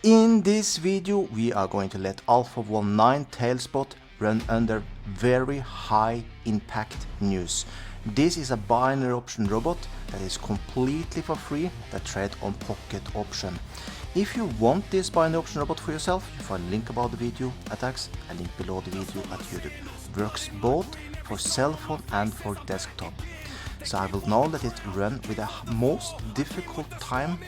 In this video we are going to let Alpha 19 Tailspot run under very high impact news. This is a binary option robot that is completely for free that trade on pocket option. If you want this binary option robot for yourself, you find a link above the video attacks, a link below the video at YouTube. Works both for cell phone and for desktop. So I will now let it run with the most difficult time,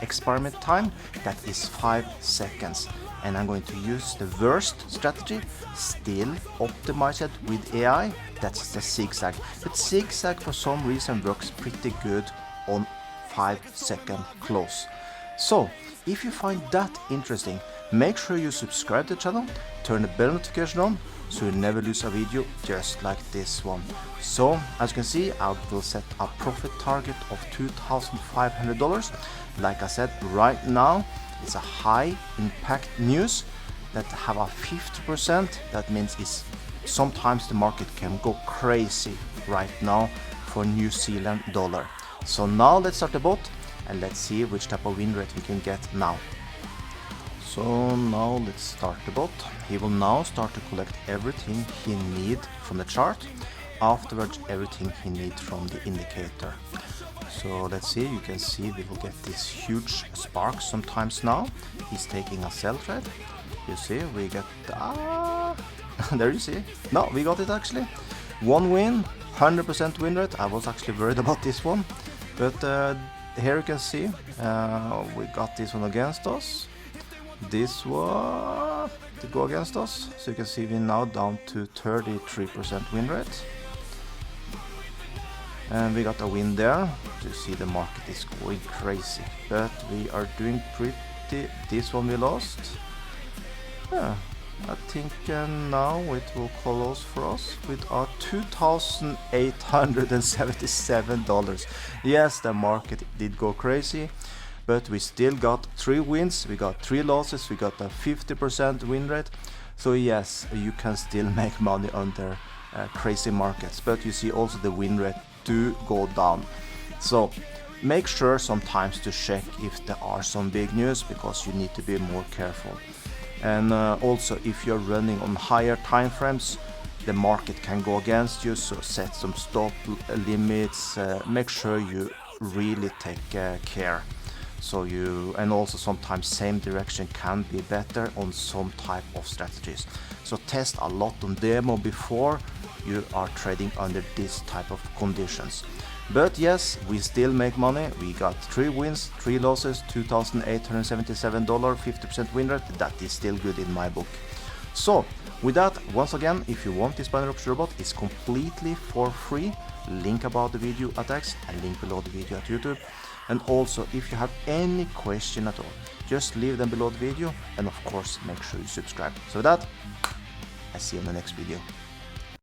experiment time, that is 5 seconds. And I'm going to use the worst strategy, still optimize it with AI, that's the zigzag. But zigzag for some reason works pretty good on 5-second close. So if you find that interesting, make sure you subscribe to the channel, turn the bell notification on, so you never lose a video just like this one. So as you can see, I will set a profit target of $2,500. Like I said, right now it's a high impact news that have a 50%. That means it's sometimes the market can go crazy right now for New Zealand dollar. So now let's start the bot and let's see which type of win rate we can get now. So now let's start the bot. He will now start to collect everything he needs from the chart. Afterwards, everything he needs from the indicator. So let's see, you can see we will get this huge spark sometimes now. He's taking a sell trade. You see, we get there you see. No, we got it actually. One win, 100% win rate. I was actually worried about this one. But here you can see, we got this one against us. This one to go against us, so you can see we're now down to 33% win rate, and we got a win there. You see the market is going crazy, but we are doing pretty. This one we lost. Yeah, I think now it will close for us with our $2,877. Yes, the market did go crazy, but we still got 3 wins, we got 3 losses, we got a 50% win rate. So yes, you can still make money under crazy markets, but you see also the win rate do go down. So make sure sometimes to check if there are some big news, because you need to be more careful. And also if you're running on higher time frames, the market can go against you, so set some stop limits, make sure you really take care. So and also sometimes same direction can be better on some type of strategies. So test a lot on demo before you are trading under this type of conditions. But yes, we still make money. We got 3 wins, 3 losses, $2,877, 50% win rate. That is still good in my book. So with that, once again, if you want this binary option robot, it's completely for free. Link above the video attacks and link below the video at YouTube. And also, if you have any question at all, just leave them below the video, and of course make sure you subscribe. So with that, I see you in the next video.